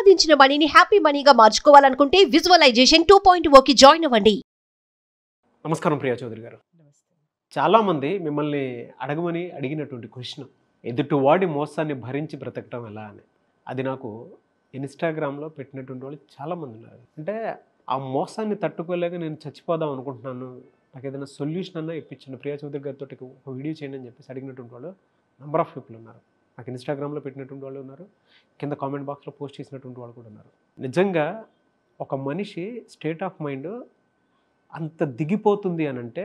సంపాదించిన మనీని హ్యాపీ మనీగా మార్చుకోవాలనుకుంటే విజువలైజేషన్ 2.0కి జాయిన్ అవ్వండి. నమస్కారం ప్రియా చౌదరి గారు. చాలామంది మిమ్మల్ని అడిగినటువంటి క్వశ్చన్, ఎదుటివాడి మోసాన్ని భరించి బ్రతకటం ఎలా అని. అది నాకు ఇన్స్టాగ్రామ్లో పెట్టినటువంటి వాళ్ళు చాలామంది ఉన్నారు. అంటే ఆ మోసాన్ని తట్టుకోలేక నేను చచ్చిపోదాం అనుకుంటున్నాను, నాకు ఏదైనా సొల్యూషన్ అన్నా ఇప్పించండి ప్రియా చౌదరి గారితో ఒక వీడియో చేయండి అని చెప్పేసి అడిగినటువంటి వాళ్ళు నెంబర్ ఆఫ్ పీపుల్ ఉన్నారు. నాకు ఇన్స్టాగ్రామ్లో పెట్టినటువంటి వాళ్ళు ఉన్నారు, కింద కామెంట్ బాక్స్లో పోస్ట్ చేసినటువంటి వాళ్ళు కూడా ఉన్నారు. నిజంగా ఒక మనిషి స్టేట్ ఆఫ్ మైండ్ అంత దిగిపోతుంది అని అంటే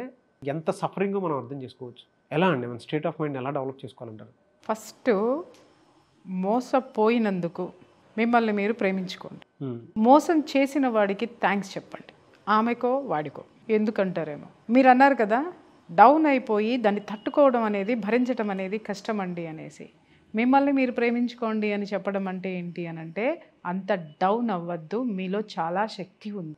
ఎంత సఫరింగో మనం అర్థం చేసుకోవచ్చు. ఎలా అండి మన స్టేట్ ఆఫ్ మైండ్ ఎలా డెవలప్ చేసుకోవాలంటారు? ఫస్ట్ మోసపోయినందుకు మిమ్మల్ని మీరు ప్రేమించుకోండి. మోసం చేసిన వాడికి థ్యాంక్స్ చెప్పండి, ఆమెకో వాడికో. ఎందుకంటారేమో మీరు అన్నారు కదా, డౌన్ అయిపోయి దాన్ని తట్టుకోవడం అనేది, భరించడం అనేది కష్టం అండి అనేసి. మిమ్మల్ని మీరు ప్రేమించుకోండి అని చెప్పడం అంటే ఏంటి అని అంటే, అంత డౌన్ అవ్వద్దు, మీలో చాలా శక్తి ఉంది.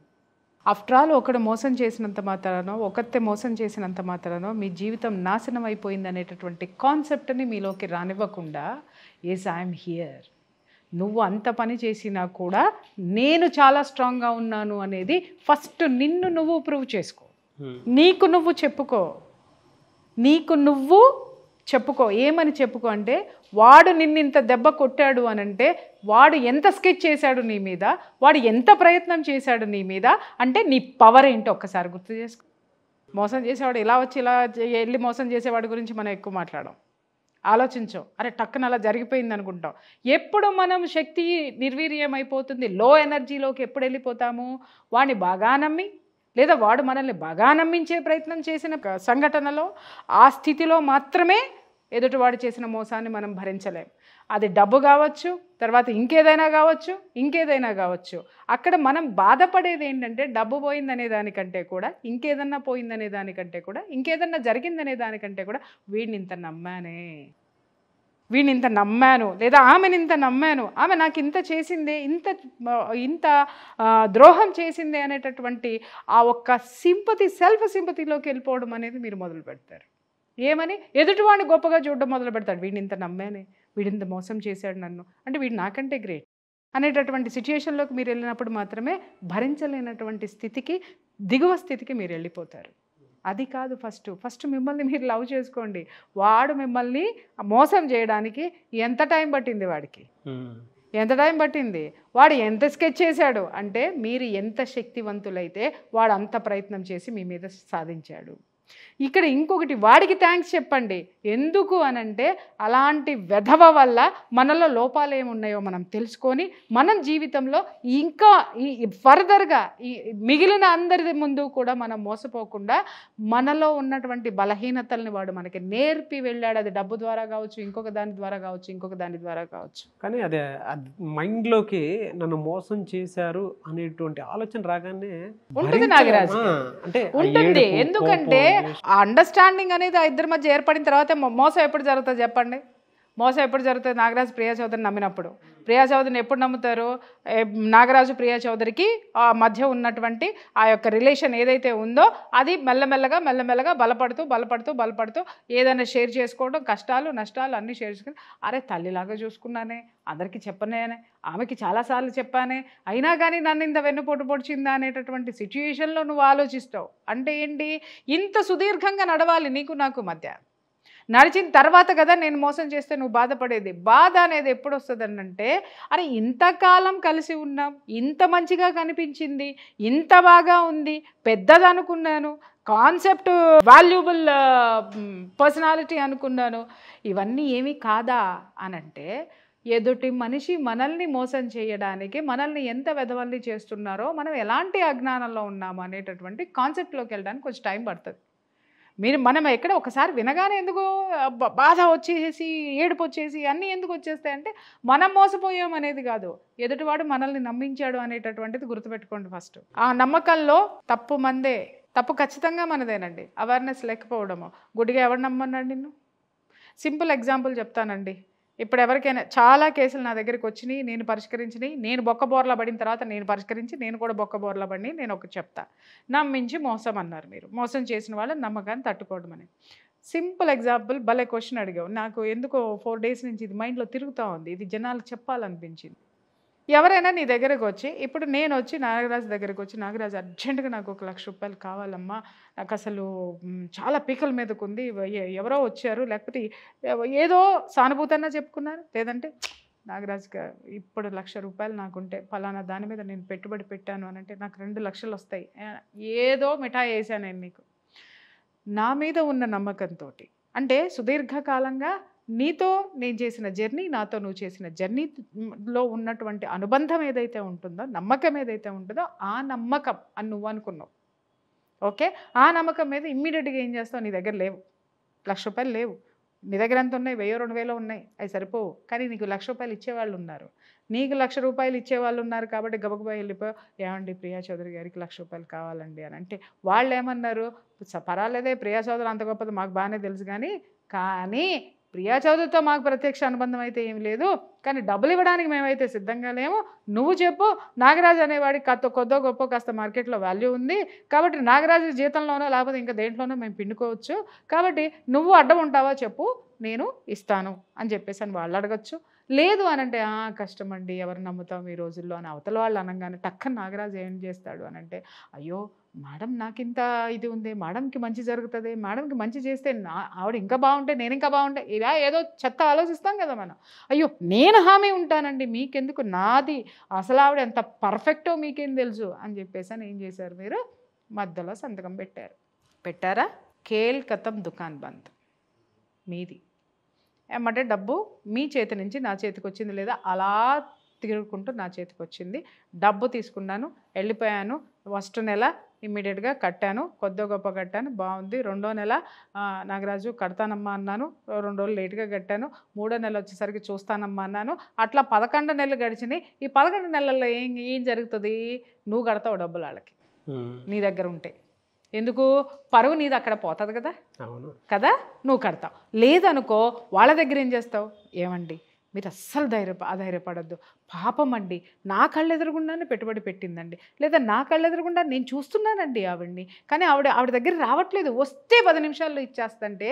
ఆఫ్టర్ ఆల్ ఒకడు మోసం చేసినంత మాత్రానో, ఒకతే మోసం చేసినంత మాత్రానో మీ జీవితం నాశనం అయిపోయింది అనేటటువంటి కాన్సెప్ట్ని మీలోకి రానివ్వకుండా, ఎస్ ఐఎమ్ హియర్, నువ్వు అంత పని చేసినా కూడా నేను చాలా స్ట్రాంగ్గా ఉన్నాను అనేది ఫస్ట్ నిన్ను నువ్వు ప్రూవ్ చేసుకో. నీకు నువ్వు చెప్పుకో. ఏమని చెప్పుకో అంటే, వాడు నిన్నింత దెబ్బ కొట్టాడు అని అంటే, వాడు ఎంత స్కెచ్ చేశాడు నీ మీద, వాడు ఎంత ప్రయత్నం చేశాడు నీ మీద అంటే, నీ పవర్ ఏంటో ఒక్కసారి గుర్తు చేసుకో. మోసం చేసేవాడు ఇలా వచ్చి ఇలా వెళ్ళి మోసం చేసేవాడి గురించి మనం ఎక్కువ మాట్లాడాం. ఆలోచించాం, అరే టక్కున అలా జరిగిపోయింది అనుకుంటాం. ఎప్పుడు మనం శక్తి నిర్వీర్యం అయిపోతుంది, లో ఎనర్జీలోకి ఎప్పుడు వెళ్ళిపోతాము, వాడిని బాగా నమ్మి లేదా వాడు మనల్ని బాగా నమ్మించే ప్రయత్నం చేసిన సంఘటనలో, ఆ స్థితిలో మాత్రమే ఎదుటివాడు చేసిన మోసాన్ని మనం భరించలేం. అది డబ్బు కావచ్చు, తర్వాత ఇంకేదైనా కావచ్చు. అక్కడ మనం బాధపడేది ఏంటంటే, డబ్బు పోయిందనే దానికంటే కూడా, ఇంకేదన్నా పోయిందనే దానికంటే కూడా, ఇంకేదన్నా జరిగిందనే దానికంటే కూడా, వీడిని ఇంత నమ్మాను లేదా ఆమెను ఇంత నమ్మాను, ఆమె నాకు ఇంత చేసిందే, ఇంత ద్రోహం చేసిందే అనేటటువంటి ఆ ఒక్క సెల్ఫ్ సింపతిలోకి వెళ్ళిపోవడం అనేది మీరు మొదలు పెడతారు. ఏమని ఎదుటివాడిని గొప్పగా చూడడం మొదలు పెడతాడు. వీడిని ఇంత నమ్మానే, వీడింత మోసం చేశాడు నన్ను అంటే, వీడు నాకంటే గ్రేట్ అనేటటువంటి సిచ్యుయేషన్లోకి మీరు వెళ్ళినప్పుడు మాత్రమే భరించలేనటువంటి స్థితికి, దిగువ స్థితికి మీరు వెళ్ళిపోతారు. అది కాదు, ఫస్ట్ మిమ్మల్ని మీరు లవ్ చేసుకోండి. వాడు మిమ్మల్ని మోసం చేయడానికి ఎంత టైం పట్టింది వాడు ఎంత స్కెచ్ చేశాడు అంటే, మీరు ఎంత శక్తివంతులైతే వాడు అంత ప్రయత్నం చేసి మీ మీద సాధించాడు. ఇక్కడ ఇంకొకటి, వాడికి థ్యాంక్స్ చెప్పండి. ఎందుకు అనంటే, అలాంటి వెధవ వల్ల మనలో లోపాలు ఏమున్నాయో మనం తెలుసుకొని, మనం జీవితంలో ఇంకా ఫర్దర్గా మిగిలిన అందరి ముందు కూడా మనం మోసపోకుండా, మనలో ఉన్నటువంటి బలహీనతల్ని వాడు మనకి నేర్పి వెళ్ళాడు. అది డబ్బు ద్వారా కావచ్చు, ఇంకొక దాని ద్వారా కావచ్చు. కానీ అదే మైండ్లోకి నన్ను మోసం చేశారు అనేటువంటి ఆలోచన రాగానే ఉంటుంది నాగరాజు, అంటే ఉంటుంది. ఎందుకంటే ఆ అండర్స్టాండింగ్ అనేది ఆ ఇద్దరి మధ్య ఏర్పడిన తర్వాత మోసం ఎప్పుడు జరుగుతుంది చెప్పండి? మోసం ఎప్పుడు జరుగుతుంది? నాగరాజు ప్రియా చౌదరిని నమ్మినప్పుడు. ప్రియా చౌదరిని ఎప్పుడు నమ్ముతారు? నాగరాజు ప్రియా చౌదరికి ఆ మధ్య ఉన్నటువంటి ఆ యొక్క రిలేషన్ ఏదైతే ఉందో, అది మెల్లమెల్లగా బలపడుతూ ఏదైనా షేర్ చేసుకోవడం, కష్టాలు నష్టాలు అన్నీ షేర్ చేసుకుని, అరే తల్లిలాగా చూసుకున్నానే, అందరికీ చెప్పనే, ఆమెకి చాలాసార్లు చెప్పానే, అయినా కానీ నన్ను ఇంత వెన్నుపోటు పొడిచిందా అనేటటువంటి సిచ్యుయేషన్లో నువ్వు ఆలోచిస్తావు. అంటే ఏంటి, ఇంత సుదీర్ఘంగా నడవాలి నీకు నాకు మధ్య. నడిచిన తర్వాత కదా నేను మోసం చేస్తే నువ్వు బాధపడేది. బాధ అనేది ఎప్పుడు వస్తుంది అంటే, అరే ఇంతకాలం కలిసి ఉన్నాం, ఇంత మంచిగా కనిపించింది, ఇంత బాగా ఉంది, పెద్దది అనుకున్నాను, కాన్సెప్ట్ వాల్యుబుల్ పర్సనాలిటీ అనుకున్నాను, ఇవన్నీ ఏమీ కాదా అనంటే, ఎదుటి మనిషి మనల్ని మోసం చేయడానికి మనల్ని ఎంత వెధవల్ని చేస్తున్నారో, మనం ఎలాంటి అజ్ఞానంలో ఉన్నాము అనేటటువంటి కాన్సెప్ట్లోకి వెళ్ళడానికి కొంచెం టైం పడుతుంది. మనం ఎక్కడ ఒకసారి వినగానే ఎందుకు బాధ వచ్చేసి, ఏడుపు వచ్చేసి అన్నీ ఎందుకు వచ్చేస్తాయంటే, మనం మోసపోయాం అనేది కాదు, ఎదుటివాడు మనల్ని నమ్మించాడు అనేటటువంటిది గుర్తుపెట్టుకోండి. ఫస్ట్ ఆ నమ్మకంలో తప్పు ఖచ్చితంగా మనదేనండి. అవేర్నెస్ లేకపోవడము. గుడ్డిగా ఎవరు నమ్మన్నాడు నిన్ను? సింపుల్ ఎగ్జాంపుల్ చెప్తానండి. ఇప్పుడు ఎవరికైనా చాలా కేసులు నా దగ్గరికి వచ్చినాయి, నేను పరిష్కరించినాయి. నేను బొక్కబోర్లా పడిన తర్వాత నేను పరిష్కరించి, నేను కూడా బొక్కబోర్లా పడి నేను ఒకటి చెప్తా. నమ్మించి మోసం అన్నారు మీరు. మోసం చేసిన వాళ్ళని నమ్మకాన్ని తట్టుకోవడం అని. సింపుల్ ఎగ్జాంపుల్, భలే క్వశ్చన్ అడిగావు. నాకు ఎందుకో 4 days నుంచి ఇది మైండ్లో తిరుగుతూ ఉంది, ఇది జనాలకు చెప్పాలనిపించింది. ఎవరైనా నీ దగ్గరకు వచ్చి, ఇప్పుడు నేను వచ్చి నాగరాజు దగ్గరకు వచ్చి, నాగరాజు అర్జెంటుగా నాకు 1,00,000 రూపాయలు కావాలమ్మా, నాకు అసలు చాలా పీకల మీదకు ఉంది, ఎవరో వచ్చారు, లేకపోతే ఏదో సానుభూతన్నా చెప్పుకున్నారు, లేదంటే నాగరాజుగా ఇప్పుడు 1,00,000 రూపాయలు నాకుంటే ఫలానా దాని మీద నేను పెట్టుబడి పెట్టాను అని అంటే నాకు 2 లక్షలు వస్తాయి, ఏదో మిఠాయి వేసాను నేను నీకు, నా మీద ఉన్న నమ్మకంతో, అంటే సుదీర్ఘకాలంగా నీతో నేను చేసిన జర్నీ, నాతో నువ్వు చేసిన జర్నీలో ఉన్నటువంటి అనుబంధం ఏదైతే ఉంటుందో, నమ్మకం ఏదైతే ఉంటుందో, ఆ నమ్మకం అని నువ్వు అనుకున్నావు. ఓకే, ఆ నమ్మకం మీద ఇమ్మీడియట్గా ఏం చేస్తావు, నీ దగ్గర లేవు, 1,00,000 రూపాయలు లేవు, నీ దగ్గర ఎంత ఉన్నాయి, 1,000-2,000 ఉన్నాయి, అవి సరిపోవు, కానీ నీకు 1,00,000 రూపాయలు ఇచ్చేవాళ్ళు ఉన్నారు, నీకు 1,00,000 రూపాయలు ఇచ్చేవాళ్ళు ఉన్నారు కాబట్టి గబగబా వెళ్ళిపో, ఏమండి ప్రియా చౌదరి గారికి 1,00,000 రూపాయలు కావాలండి అని అంటే వాళ్ళు ఏమన్నారు, పర్వాలేదే ప్రియా చౌదరి అంత గొప్పది మాకు బాగానే తెలుసు, కానీ ప్రియా చౌదరితో మాకు ప్రత్యక్ష అనుబంధం అయితే ఏమి లేదు, కానీ డబ్బులు ఇవ్వడానికి మేమైతే సిద్ధంగా లేము, నువ్వు చెప్పు, నాగరాజు అనేవాడికి కొద్దో గొప్ప కాస్త మార్కెట్లో వాల్యూ ఉంది కాబట్టి నాగరాజు జీతంలోనో లేకపోతే ఇంకా దేంట్లోనో మేము పిండుకోవచ్చు, కాబట్టి నువ్వు అడ్డం ఉంటావా చెప్పు, నేను ఇస్తాను అని చెప్పేసి అని వాళ్ళు అడగచ్చు. లేదు అని అంటే కష్టం అండి, ఎవరు నమ్ముతాం ఈ రోజుల్లో అని అవతల వాళ్ళు అనగానే టక్కన నాగరాజు ఏం చేస్తాడు అని అంటే, అయ్యో మేడం నాకు ఇంత ఇది ఉంది, మేడంకి మంచి జరుగుతుంది, మేడంకి మంచి చేస్తే ఆవిడ ఇంకా బాగుంటే నేను ఇంకా బాగుంటే, ఇలా ఏదో చెత్త ఆలోచిస్తాం కదా మనం. అయ్యో నేను హామీ ఉంటానండి, మీకెందుకు, నాది అసలు ఆవిడ ఎంత పర్ఫెక్టో మీకేం తెలుసు అని చెప్పేసి అని ఏం చేశారు, మీరు మధ్యలో సంతకం పెట్టారా, కేల్ కతం దుకాన్ బంద్ మీది. ఏమంటే డబ్బు మీ చేతి నుంచి నా చేతికి వచ్చింది లేదా అలా తిరుగుకుంటూ నా చేతికి వచ్చింది, డబ్బు తీసుకున్నాను, వెళ్ళిపోయాను, ఫస్ట్ నెల ఇమ్మీడియట్గా కట్టాను, కొద్దో గొప్ప కట్టాను, బాగుంది, 2వ నెల నాగరాజు కడతానమ్మా అన్నాను, 2 రోజులు లేట్గా కట్టాను, 3వ నెల వచ్చేసరికి చూస్తానమ్మా అన్నాను, అట్లా 11 నెలలు గడిచినాయి. ఈ 11 నెలల్లో ఏం జరుగుతుంది, నువ్వు కడతావు డబ్బులు వాళ్ళకి నీ దగ్గర ఉంటే, ఎందుకు పరువు నీది అక్కడ పోతుంది కదా, కదా నువ్వు కడతావు. లేదనుకో వాళ్ళ దగ్గర ఏం చేస్తావు, ఏమండి మీరు అస్సలు అధైర్యపడద్దు, పాపం అండి నా కళ్ళు ఎదురుగుండానే పెట్టుబడి పెట్టిందండి, లేదా నా కళ్ళు ఎదురుగుండా నేను చూస్తున్నానండి ఆవిడ్ని, కానీ ఆవిడ దగ్గర రావట్లేదు, వస్తే 10 నిమిషాల్లో ఇచ్చేస్తంటే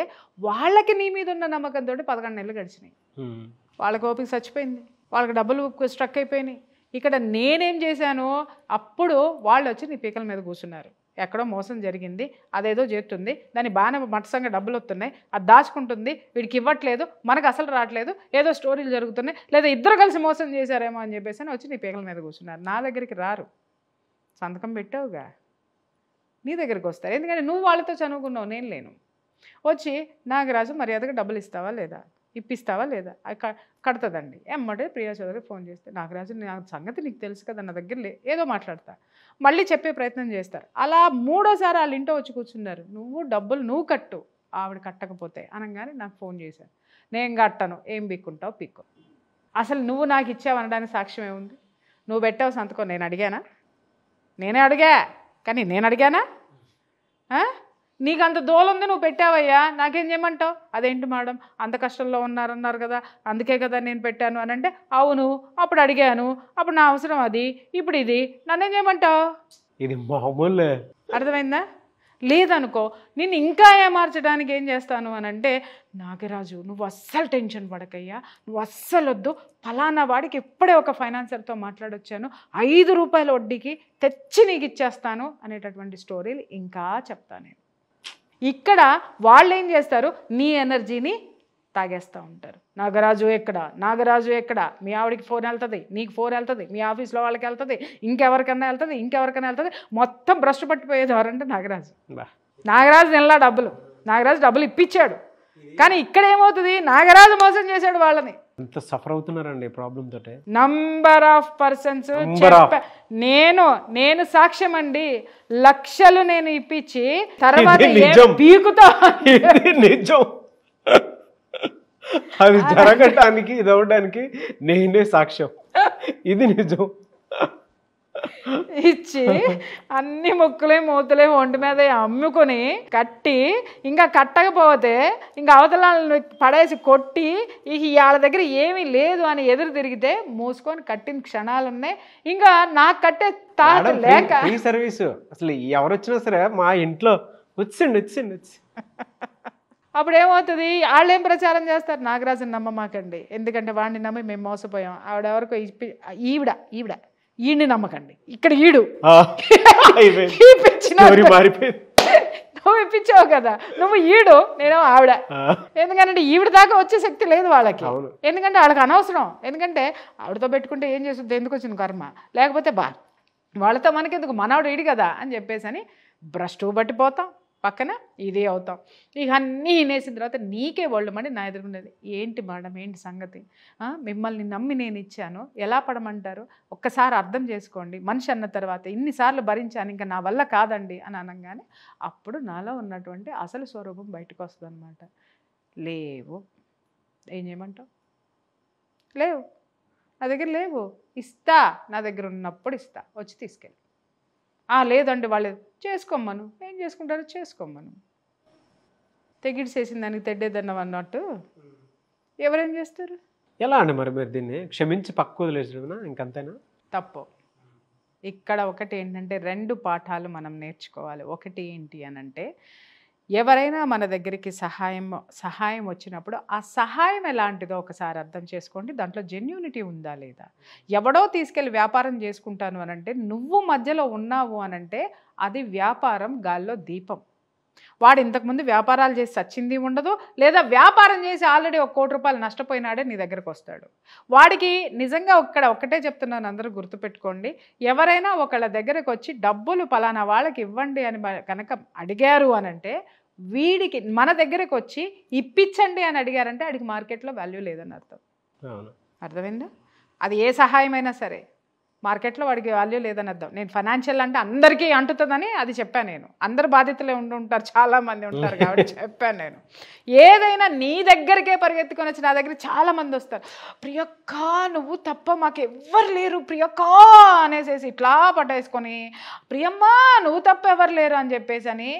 వాళ్ళకి నీ మీద ఉన్న నమ్మకంతో 11 నెలలు గడిచినాయి, వాళ్ళకి ఓపిక చచ్చిపోయింది, వాళ్ళకి డబ్బులు స్ట్రక్ అయిపోయినాయి. ఇక్కడ నేనేం చేశాను, అప్పుడు వాళ్ళు వచ్చి నీ పీకల మీద కూర్చున్నారు, ఎక్కడో మోసం జరిగింది, అదేదో చేస్తుంది, దాని బాగానే మట్టసంగా డబ్బులు వస్తున్నాయి, అది దాచుకుంటుంది, వీడికి ఇవ్వట్లేదు, మనకు అసలు రావట్లేదు, ఏదో స్టోరీలు జరుగుతున్నాయి, లేదా ఇద్దరు కలిసి మోసం చేశారేమో అని చెప్పేసి వచ్చి నీ పీకల మీద కూర్చున్నారు. నా దగ్గరికి రారు, సంతకం పెట్టావుగా నీ దగ్గరికి వస్తారు, ఎందుకంటే నువ్వు వాళ్ళతో చదువుకున్నావు, నేను లేను. వచ్చి నాగరాజు మర్యాదగా డబ్బులు ఇస్తావా లేదా, ఇప్పిస్తావా లేదా, కడతదండి. ఎమ్మటే ప్రియా చౌదరి ఫోన్ చేస్తే, నాగరాజు నా సంగతి నీకు తెలుసు కదా, నా దగ్గర ఏదో మాట్లాడతా, మళ్ళీ చెప్పే ప్రయత్నం చేస్తారు. అలా 3వసారి వాళ్ళ ఇంట్లో వచ్చి కూర్చున్నారు, డబ్బులు కట్టు, ఆవిడ కట్టకపోతే అనగానే నాకు ఫోన్ చేశాను, నేను కట్టను, ఏం పీక్కుంటావు పీక్కో, అసలు నువ్వు నాకు ఇచ్చావు అనడానికి సాక్ష్యం ఏముంది, నువ్వు పెట్టావు సంతకం, నేను అడిగానా, నేనే అడిగా, కానీ నేను అడిగానా, నీకు అంత దోలుంది నువ్వు పెట్టావయ్యా, నాకేం చేయమంటావు, అదేంటి మేడం అంత కష్టంలో ఉన్నారన్నారు కదా అందుకే కదా నేను పెట్టాను అని అంటే, అవును అప్పుడు అడిగాను, అప్పుడు నా అవసరం అది, ఇప్పుడు ఇది, నన్నేం చేయమంటావు, ఇది మామూలు, అర్థమైందా. లేదనుకో నిన్ను ఇంకా ఏమార్చడానికి ఏం చేస్తాను అని అంటే, నాగరాజు నువ్వు అస్సలు టెన్షన్ పడకయ్యా, నువ్వు అస్సలు వద్దు, ఫలానా వాడికి ఇప్పుడే ఒక ఫైనాన్సర్తో మాట్లాడొచ్చాను, 5 రూపాయల వడ్డీకి తెచ్చి నీకు ఇచ్చేస్తాను అనేటటువంటి స్టోరీలు ఇంకా చెప్తాను నేను. ఇక్కడ వాళ్ళు ఏం చేస్తారు, నీ ఎనర్జీని తాగేస్తూ ఉంటారు. నాగరాజు ఎక్కడ, మీ ఆవిడికి ఫోన్ వెళ్తుంది, నీకు ఫోన్ వెళ్తుంది, మీ ఆఫీస్లో వాళ్ళకి వెళ్తుంది, ఇంకెవరికన్నా వెళ్తుంది, మొత్తం భ్రష్టు పట్టిపోయేది ఎవరంటే నాగరాజు నెల నాగరాజు డబ్బులు ఇప్పించాడు, కానీ ఇక్కడ ఏమవుతుంది, నాగరాజు మోసం చేశాడు వాళ్ళని. ఎంత సఫర్ అవుతున్నారండి ప్రాబ్లం తోటే, నంబర్ ఆఫ్ పర్సన్స్. నేను సాక్ష్యం అండి, లక్షలు నేను ఇప్పించి తర్వాత పీకుతా, నిజం, అది జరగటానికి ఇది అవడానికి నేనే సాక్ష్యం, ఇది నిజం. ఇచ్చి అన్ని ముక్కులే మూతులే ఒంటి మీద అమ్ముకొని కట్టి, ఇంకా కట్టకపోతే ఇంకా అవతల పడేసి కొట్టి, వాళ్ళ దగ్గర ఏమీ లేదు అని ఎదురు తిరిగితే మూసుకొని కట్టిన క్షణాలు ఉన్నాయి. ఇంకా నాకు కట్టే తాత లేక ఫ్రీ సర్వీస్, అసలు ఎవరు వచ్చినా సరే మా ఇంట్లో వచ్చి అప్పుడు ఏమవుతుంది, వాళ్ళు ఏం ప్రచారం చేస్తారు, నాగరాజుని నమ్మమాకండి, ఎందుకంటే వాడిని నమ్మి మేము మోసపోయాం, ఆవిడెవరికో ఈయన్ని నమ్మకండి, ఇక్కడ ఈడు నువ్వు ఇప్పించావు కదా, నువ్వు ఈడు, నేను ఆవిడ. ఎందుకంటే ఈవిడ దాకా వచ్చే శక్తి లేదు వాళ్ళకి, ఎందుకంటే వాళ్ళకి అనవసరం. ఎందుకంటే ఆవిడతో పెట్టుకుంటే ఏం చేస్తుంది, ఎందుకు వచ్చింది కర్మ, లేకపోతే వాళ్ళతో మనకెందుకు, మనవాడు ఈడు కదా అని చెప్పేసి అని భ్రష్టు పట్టిపోతాం, పక్కన ఇదే అవుతాం. ఇక అన్నీ వినేసిన తర్వాత నీకే వాళ్ళు మని నా ఎదుర్కొనేది, ఏంటి మేడం ఏంటి సంగతి, మిమ్మల్ని నమ్మి నేను ఇచ్చాను, ఎలా పడమంటారు, ఒక్కసారి అర్థం చేసుకోండి, మనిషి అన్న తర్వాత ఇన్నిసార్లు భరించాను, ఇంకా నా వల్ల కాదండి అని అనగానే అప్పుడు నాలో ఉన్నటువంటి అసలు స్వరూపం బయటకు వస్తుంది అనమాట. లేవు, ఏం చేయమంటావు, లేవు నా దగ్గర, లేవు, ఇస్తా, నా దగ్గర ఉన్నప్పుడు ఇస్తా, వచ్చి తీసుకెళ్ళి. లేదండి వాళ్ళు చేసుకోమ్మను, ఏం చేసుకుంటారో చేసుకోమ్మను, తెగిడిసేసిన దానికి తెడ్డేదన్నాం అన్నట్టు ఎవరేం చేస్తారు. ఎలా అండి మరి మీరు దీన్ని క్షమించి పక్క వదిలేసిన ఇంకంతేనా? తప్పు. ఇక్కడ ఒకటి ఏంటంటే 2 పాఠాలు మనం నేర్చుకోవాలి. ఒకటి ఏంటి అనంటే, ఎవరైనా మన దగ్గరికి సహాయం వచ్చినప్పుడు ఆ సహాయం ఎలాంటిదో ఒకసారి అర్థం చేసుకోండి, దాంట్లో జెన్యూనిటీ ఉందా లేదా. ఎవడో తీసుకెళ్ళి వ్యాపారం చేసుకుంటాను అనంటే నువ్వు మధ్యలో ఉన్నావు అనంటే అది వ్యాపారం గాల్లో దీపం. వాడు ఇంతకుముందు వ్యాపారాలు చేసి సచ్చింది ఉండదు, లేదా వ్యాపారం చేసి ఆల్రెడీ 1 కోటి రూపాయలు నష్టపోయినాడే నీ దగ్గరకు వస్తాడు. వాడికి నిజంగా ఒకటే చెప్తున్నాను, అందరూ గుర్తుపెట్టుకోండి, ఎవరైనా ఒకళ్ళ దగ్గరకు వచ్చి డబ్బులు పలానా వాళ్ళకి ఇవ్వండి అని కనుక అడిగారు అనంటే, వీడికి మన దగ్గరకు వచ్చి ఇప్పించండి అని అడిగారంటే వాడికి మార్కెట్లో వాల్యూ లేదని అర్థం. అర్థమైందా? అది ఏ సహాయమైనా సరే మార్కెట్లో వాడికి వాల్యూ లేదని అర్థం. నేను ఫైనాన్షియల్ అంటే అందరికీ అంటుతుందని అది చెప్పాను నేను. అందరు బాధితులే ఉంటారు, చాలామంది ఉంటారు కాబట్టి చెప్పాను నేను. ఏదైనా నీ దగ్గరికే పరిగెత్తుకొని వచ్చి నా దగ్గర చాలామంది వస్తారు, ప్రియక్క నువ్వు తప్ప మాకు ఎవ్వరు లేరు ప్రియక్క అనేసేసి ఇట్లా పట్టేసుకొని, ప్రియమ్మ నువ్వు తప్ప ఎవరు లేరు అని చెప్పేసి అని.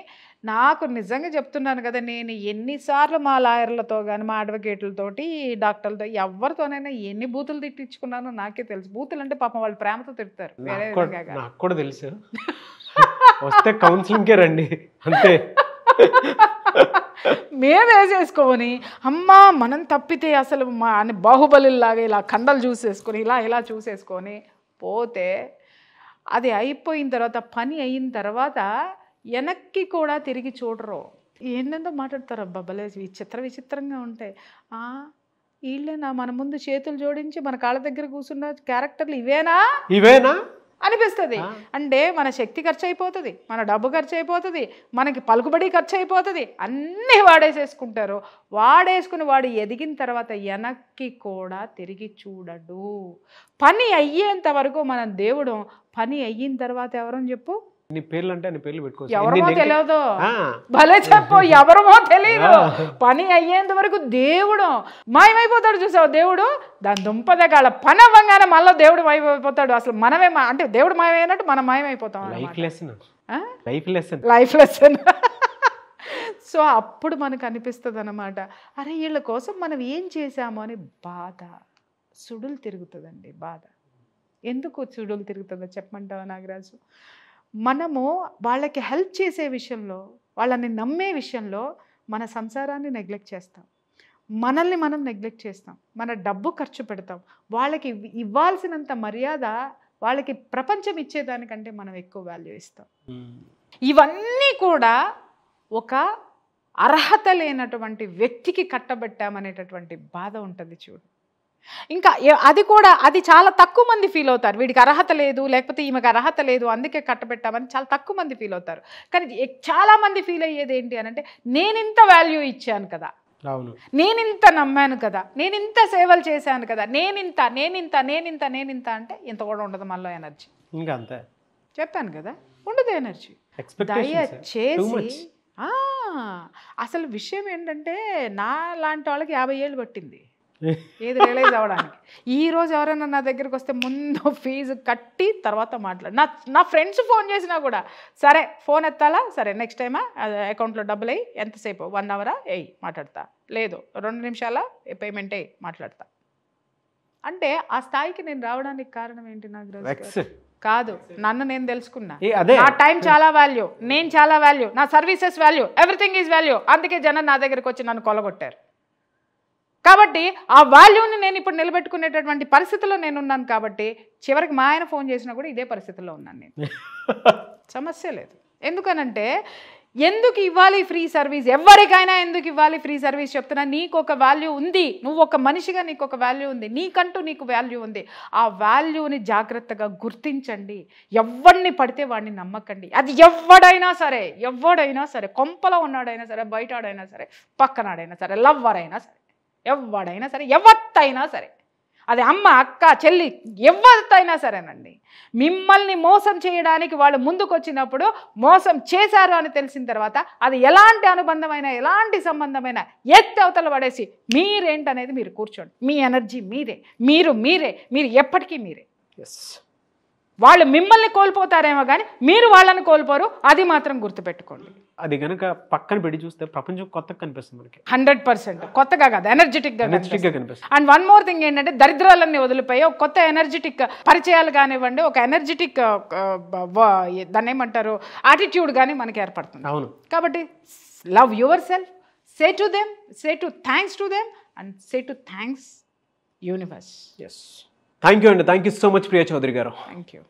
నాకు నిజంగా చెప్తున్నాను కదా, నేను ఎన్నిసార్లు మా లాయర్లతో కానీ మా అడ్వకేట్లతోటి డాక్టర్లతో ఎవరితోనైనా ఎన్ని బూతులు తిట్టించుకున్నానో నాకే తెలుసు. బూతులు అంటే పాపం వాళ్ళు ప్రేమతో తిడతారు, నాకు కూడా తెలుసు. వస్తే కౌన్సిలింగ్కే రండి అంతే. మేము వేసేసుకొని అమ్మా మనం తప్పితే అసలు అని బాహుబలిలాగా ఇలా కండలు చూసేసుకొని ఇలా చూసేసుకొని పోతే, అది అయిపోయిన తర్వాత పని అయిన తర్వాత వెనక్కి కూడా తిరిగి చూడరు. ఏంటంటే మాట్లాడతారు, అబ్బా భలే విచిత్రంగా ఉంటాయి. వీళ్ళేనా మన ముందు చేతులు జోడించి మన కాళ్ళ దగ్గర కూర్చున్న క్యారెక్టర్లు ఇవేనా అనిపిస్తుంది. అంటే మన శక్తి ఖర్చు అయిపోతుంది, మన డబ్బు ఖర్చు అయిపోతుంది, మనకి పలుకుబడి ఖర్చు అయిపోతుంది, అన్నీ వాడేసేసుకుంటారు. వాడేసుకుని వాడు ఎదిగిన తర్వాత వెనక్కి కూడా తిరిగి చూడడు. పని అయ్యేంత వరకు మనం దేవుడు, పని అయిన తర్వాత ఎవరని చెప్పు, నీ పేర్లు అంటే నీ పేర్లు పెట్టుకోవచ్చు, ఎవరమో తెలియదు, భలే చెప్పు, ఎవరమో తెలియదు. పని అయ్యేంత వరకు దేవుడు మాయమైపోతాడు. చూసావు, దేవుడు దాని దుంపదగాల పని అవ్వగానే మళ్ళీ దేవుడు మాయమైపోతాడు. అసలు మనమే అంటే దేవుడు మాయమైనట్టు మనం మాయమైపోతాం. Life lesson. సో అప్పుడు మనకు అనిపిస్తుంది అన్నమాట, అరే వీళ్ళ కోసం మనం ఏం చేశాము అని బాధ, సుడులు తిరుగుతుందండి బాధ. ఎందుకు సుడులు తిరుగుతుందో చెప్పమంటావా నాగరాజు? మనము వాళ్ళకి హెల్ప్ చేసే విషయంలో, వాళ్ళని నమ్మే విషయంలో మన సంసారాన్ని నెగ్లెక్ట్ చేస్తాం, మనల్ని మనం నెగ్లెక్ట్ చేస్తాం, మన డబ్బు ఖర్చు పెడతాం, వాళ్ళకి ఇవ్వాల్సినంత మర్యాద వాళ్ళకి ప్రపంచం ఇచ్చేదానికంటే మనం ఎక్కువ వాల్యూ ఇస్తాం. ఇవన్నీ కూడా ఒక అర్హత లేనటువంటి వ్యక్తికి కట్టబెట్టామనేటటువంటి బాధ ఉంటుంది చూడు. ఇంకా అది చాలా తక్కువ మంది ఫీల్ అవుతారు, వీడికి అర్హత లేదు, లేకపోతే ఈమెకు అర్హత లేదు అందుకే కట్టబెట్టామని చాలా తక్కువ మంది ఫీల్ అవుతారు. కానీ చాలామంది ఫీల్ అయ్యేది ఏంటి అని అంటే, నేనింత వాల్యూ ఇచ్చాను కదా, నేనింత నమ్మాను కదా, నేనింత సేవలు చేశాను కదా, నేనింత అంటే ఇంత కూడా ఉండదు మనలో ఎనర్జీ. ఇంకా అంతే చెప్పాను కదా, ఉండదు ఎనర్జీ. దయచేసి అసలు విషయం ఏంటంటే, నా లాంటి వాళ్ళకి 50 ఏళ్ళు పట్టింది ఏది రియలైజ్ అవ్వడానికి. ఈరోజు ఎవరైనా నా దగ్గరికి వస్తే ముందు ఫీజు కట్టి తర్వాత మాట్లాడు. నా ఫ్రెండ్స్ ఫోన్ చేసినా కూడా, సరే ఫోన్ ఎత్తాలా, సరే నెక్స్ట్ టైమా అకౌంట్లో డబ్బులు అయ్యి ఎంతసేపు 1 అవరా మాట్లాడతా, లేదు 2 నిమిషాల పేమెంట్ మాట్లాడతా. అంటే ఆ స్థాయికి నేను రావడానికి కారణం ఏంటి నాగరాజు వెక్స్ గారు? కాదు, నన్ను నేను తెలుసుకున్నా. అదే నా టైం చాలా వాల్యూ, నేను చాలా వాల్యూ, నా services value, everything is value. అందుకే జనం నా దగ్గరికి వచ్చి నన్ను కొలగొట్టారు. కాబట్టి ఆ వాల్యూని నేను ఇప్పుడు నిలబెట్టుకునేటటువంటి పరిస్థితిలో నేను ఉన్నాను. కాబట్టి చివరికి మా ఆయన ఫోన్ చేసినా కూడా ఇదే పరిస్థితిలో ఉన్నాను నేను. సమస్య లేదు. ఎందుకనంటే ఎందుకు ఇవ్వాలి ఫ్రీ సర్వీస్? ఎవరికైనా ఎందుకు ఇవ్వాలి ఫ్రీ సర్వీస్ చెప్తున్నా. నీకు ఒక వాల్యూ ఉంది, నువ్వు ఒక మనిషిగా నీకు ఒక వాల్యూ ఉంది, నీకంటూ నీకు వాల్యూ ఉంది. ఆ వాల్యూని జాగ్రత్తగా గుర్తించండి. ఎవరిని పడితే వాడిని నమ్మకండి. అది ఎవడైనా సరే, కొంపలో ఉన్నాడైనా సరే, బయటాడైనా సరే, పక్కనాడైనా సరే, లవ్వర్ అయినా సరే, ఎవడైనా సరే, ఎవత్తైనా సరే, అది అమ్మ, అక్క, చెల్లి, ఎవరితైనా సరేనండి. మిమ్మల్ని మోసం చేయడానికి వాళ్ళు ముందుకు వచ్చినప్పుడు మోసం చేశారు అని తెలిసిన తర్వాత అది ఎలాంటి అనుబంధమైన, ఎలాంటి సంబంధమైన ఎత్తి అవతల పడేసి మీరేంటనేది మీరు కూర్చోండి. మీ ఎనర్జీ మీరే, మీరు ఎప్పటికీ మీరే. వాళ్ళు మిమ్మల్ని కోల్పోతారేమో కానీ మీరు వాళ్ళని కోల్పోరు. అది మాత్రం గుర్తుపెట్టుకోండి. అది కనుక పక్కన పెట్టి చూస్తే ప్రపంచం కొత్తగా కనిపిస్తుంది మనకి. 100% కొత్తగా కాదు, ఎనర్జెటిక్గా కనిపిస్తుంది. అండ్ వన్ మోర్ థింగ్ ఏంటంటే దరిద్రాలన్నీ వదిలిపోయి ఒక కొత్త ఎనర్జెటిక్ పరిచయాలు కానివ్వండి, ఒక ఎనర్జెటిక్ దాన్ని ఏమంటారు యాటిట్యూడ్ కానీ మనకి ఏర్పడుతుంది. అవును. కాబట్టి love yourself, say to them, say to thanks to them and say to thanks universe. Thank you అండి. Thank you so much Priya Chaudhary గారు. Thank you.